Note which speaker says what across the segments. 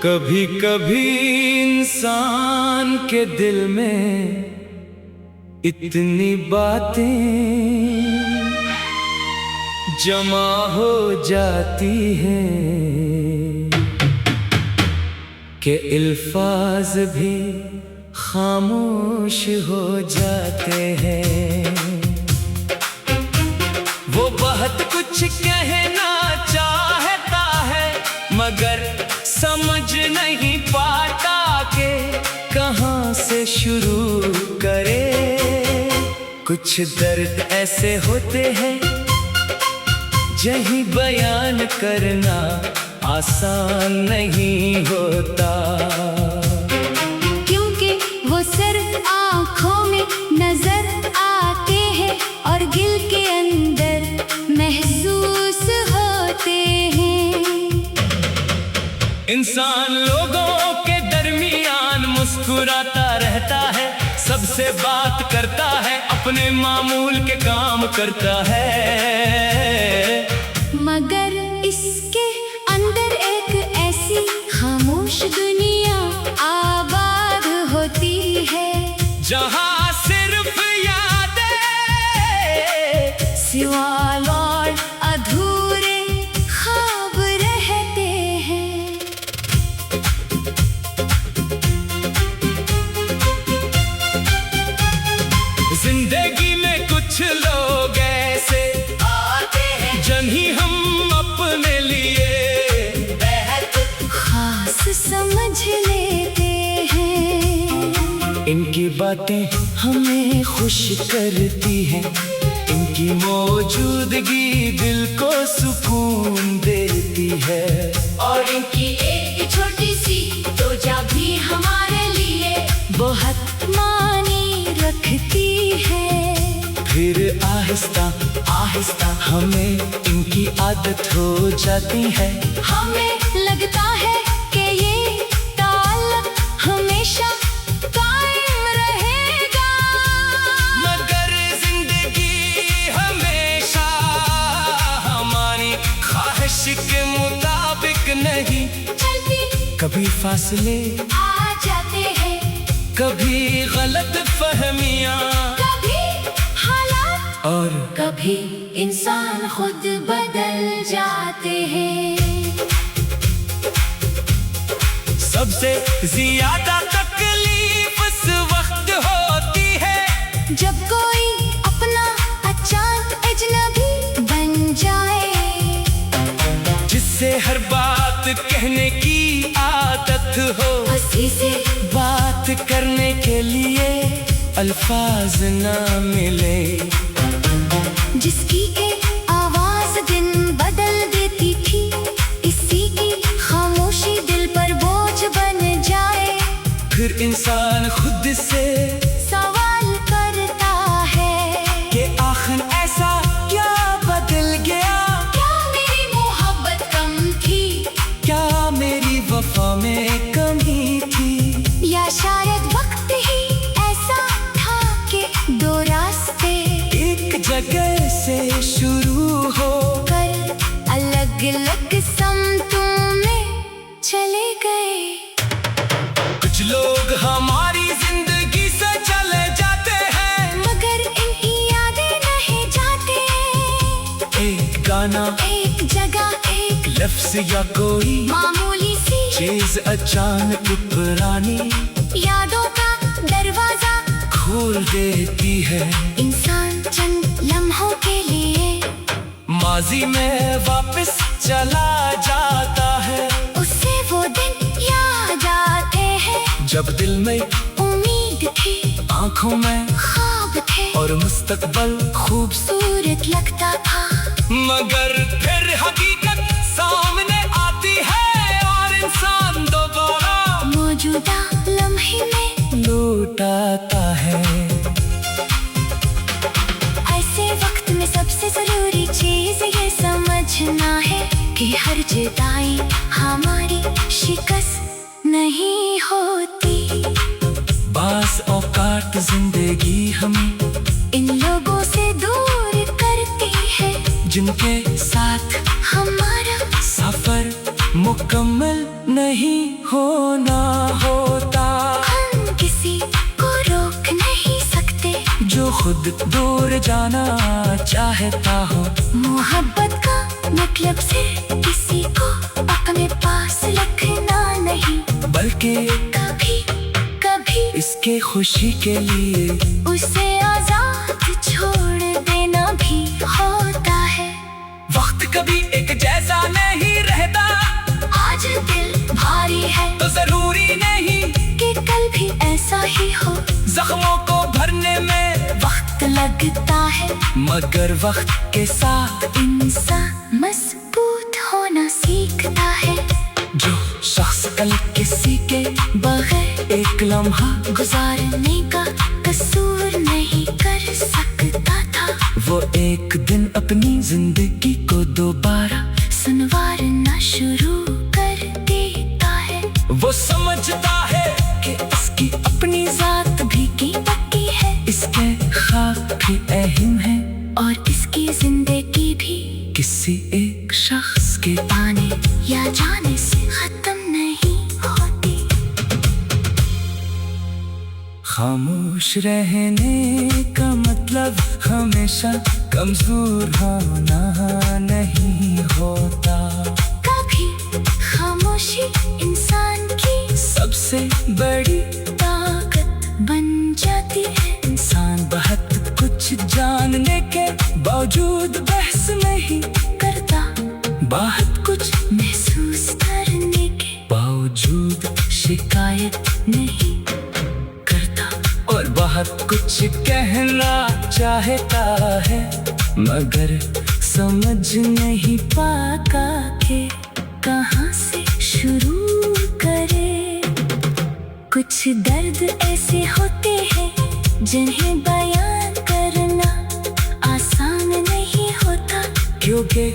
Speaker 1: कभी कभी इंसान के दिल में इतनी बातें जमा हो जाती हैं कि अल्फाज भी खामोश हो जाते हैं। वो बहुत कुछ कहना चाहता है मगर समझ नहीं पाता कि कहाँ से शुरू करे। कुछ दर्द ऐसे होते हैं यही बयान करना आसान नहीं होता,
Speaker 2: क्योंकि वो सिर्फ आँखों में नजर आते हैं और दिल के अंदर महसूस होते हैं।
Speaker 1: इंसान लोगों के दरमियान मुस्कुराता रहता है, सबसे बात करता है, अपने मामूल के काम करता है,
Speaker 2: मगर इसके अंदर एक ऐसी खामोश दुनिया आबाद होती है
Speaker 1: जहाँ सिर्फ यादें,
Speaker 2: सवाल और अधूरे ख्वाब रहते हैं। जिंदगी में कुछ लोग ऐसे आते हैं
Speaker 1: जिन्हें हम अपने लिए
Speaker 2: बेहद खास समझ लेते हैं।
Speaker 1: इनकी बातें हमें खुश करती हैं, इनकी मौजूदगी दिल को सुकून देती है,
Speaker 2: और इनकी एक छोटी सी तोजा भी हमारे लिए बहुत मानी रखती है।
Speaker 1: फिर आहिस्ता आहिस्ता हमें इनकी आदत हो जाती है।
Speaker 2: हमें लगता है कि ये ताल्लुक हमेशा कायम रहेगा,
Speaker 1: मगर जिंदगी हमेशा हमारी ख्वाहिश के मुताबिक नहीं
Speaker 2: चलती,
Speaker 1: कभी फासले
Speaker 2: आ जाते हैं,
Speaker 1: कभी गलत फहमियां,
Speaker 2: कभी हालात
Speaker 1: और
Speaker 2: कभी इंसान खुद बदल जाते हैं।
Speaker 1: सबसे ज्यादा तकलीफ उस वक्त होती है
Speaker 2: जब कोई अपना अचानक अजनबी बन जाए,
Speaker 1: जिससे हर बात कहने की आदत हो,
Speaker 2: हंसी से
Speaker 1: बात करने के लिए अल्फाज ना मिले,
Speaker 2: जिसकी एक आवाज दिन बदल देती थी, इसी की खामोशी दिल पर बोझ बन जाए।
Speaker 1: फिर इंसान खुद से
Speaker 2: सवाल करता है
Speaker 1: कि आखिर ऐसा क्या बदल गया,
Speaker 2: क्या मेरी मोहब्बत कम थी,
Speaker 1: क्या मेरी वफा में कमी थी,
Speaker 2: या शायद वक्त ही ऐसा था कि दो रास्ते
Speaker 1: एक जगह से शुरू हो
Speaker 2: कर अलग अलग समतों में चले गए।
Speaker 1: कुछ लोग हमारी जिंदगी से चले जाते हैं,
Speaker 2: मगर इनकी यादें नहीं जाते।
Speaker 1: एक गाना,
Speaker 2: एक जगह, एक
Speaker 1: लफ्ज या कोई
Speaker 2: मामूली सी
Speaker 1: चीज अचानक पुरानी
Speaker 2: यादों का दरवाजा
Speaker 1: खोल देती है।
Speaker 2: इंसान चंद लम्हों के लिए
Speaker 1: माजी में वापस चला जाता है,
Speaker 2: उसे वो दिन याद आते हैं
Speaker 1: जब दिल में
Speaker 2: उम्मीद थी,
Speaker 1: आंखों में
Speaker 2: ख्वाब थे,
Speaker 1: और मुस्तकबल
Speaker 2: खूबसूरत लगता था,
Speaker 1: मगर फिर हकीकत सामने आती है और इंसान दोबारा
Speaker 2: मौजूदा लम्हे में
Speaker 1: लौट आता है।
Speaker 2: ऐसे वक्त में सबसे जरूरी चीज ये समझना है कि हर जुदाई हमारी शिकस्त नहीं होती।
Speaker 1: बास औकात जिंदगी हमें
Speaker 2: इन लोगों से दूर करती है
Speaker 1: जिनके साथ
Speaker 2: हमारा
Speaker 1: सफर मुकम्मल नहीं होना होता,
Speaker 2: हम किसी को रोक नहीं सकते
Speaker 1: जो खुद दूर जाना चाहता हो।
Speaker 2: मोहब्बत का मतलब सिर्फ किसी को अपने पास रखना नहीं,
Speaker 1: बल्कि
Speaker 2: कभी कभी
Speaker 1: इसके खुशी के लिए
Speaker 2: उसे आजाद छोड़ देना भी होता है।
Speaker 1: वक्त कभी एक जैसा नहीं रहता,
Speaker 2: आज दिल भारी है
Speaker 1: तो जरूरी नहीं
Speaker 2: कि कल भी ऐसा ही हो।
Speaker 1: जख्मों को भरने में
Speaker 2: वक्त लगता है
Speaker 1: मगर वक्त के साथ
Speaker 2: इंसान मजबूत होना सीखता है।
Speaker 1: जो शख्स कल किसी के
Speaker 2: बगैर
Speaker 1: एक लम्हा
Speaker 2: गुजारने का कसूर नहीं कर सकता था,
Speaker 1: वो एक दिन अपनी जिंदगी को दोबारा
Speaker 2: संवारना शुरू कर देता है।
Speaker 1: वो समझता है कि इसकी अपनी
Speaker 2: जात भी कीमत की है
Speaker 1: इसके ख्वाब भी अहम है,
Speaker 2: और इसकी जिंदगी भी
Speaker 1: किसी एक शख्स के
Speaker 2: आने या जाने से खत्म नहीं होती।
Speaker 1: खामोश रहने का मतलब हमेशा कमजोर होना नहीं होता,
Speaker 2: कभी खामोशी इंसान की
Speaker 1: सबसे बड़ी
Speaker 2: ताकत बन जाती है।
Speaker 1: इंसान बहुत कुछ जानने के बावजूद बहस नहीं
Speaker 2: करता
Speaker 1: बहुत कुछ
Speaker 2: महसूस करने के
Speaker 1: बावजूद
Speaker 2: शिकायत नहीं
Speaker 1: करता, और बहुत कुछ कहना चाहता है मगर समझ नहीं
Speaker 2: पाका के कहाँ से शुरू करे। कुछ दर्द ऐसे होते हैं जिन्हें बयान करना आसान नहीं होता,
Speaker 1: क्योंकि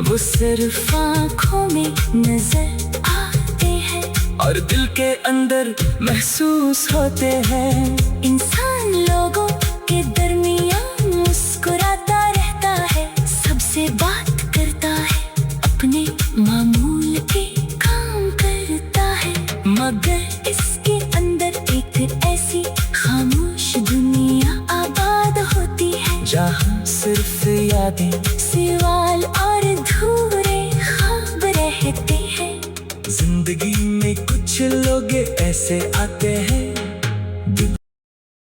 Speaker 1: वो सिर्फ
Speaker 2: आँखों में नजर आते हैं
Speaker 1: और दिल के अंदर महसूस होते हैं।
Speaker 2: इंसान लोगों के दरमियान मुस्कुराता रहता है, सबसे बात करता है, अपने मामूल के काम करता है, मगर इसके अंदर एक ऐसी खामोश दुनिया आबाद होती है
Speaker 1: जहाँ सिर्फ यादें
Speaker 2: सवाल और अधूरे ख्वाब रहते हैं।
Speaker 1: जिंदगी में कुछ लोग ऐसे आते हैं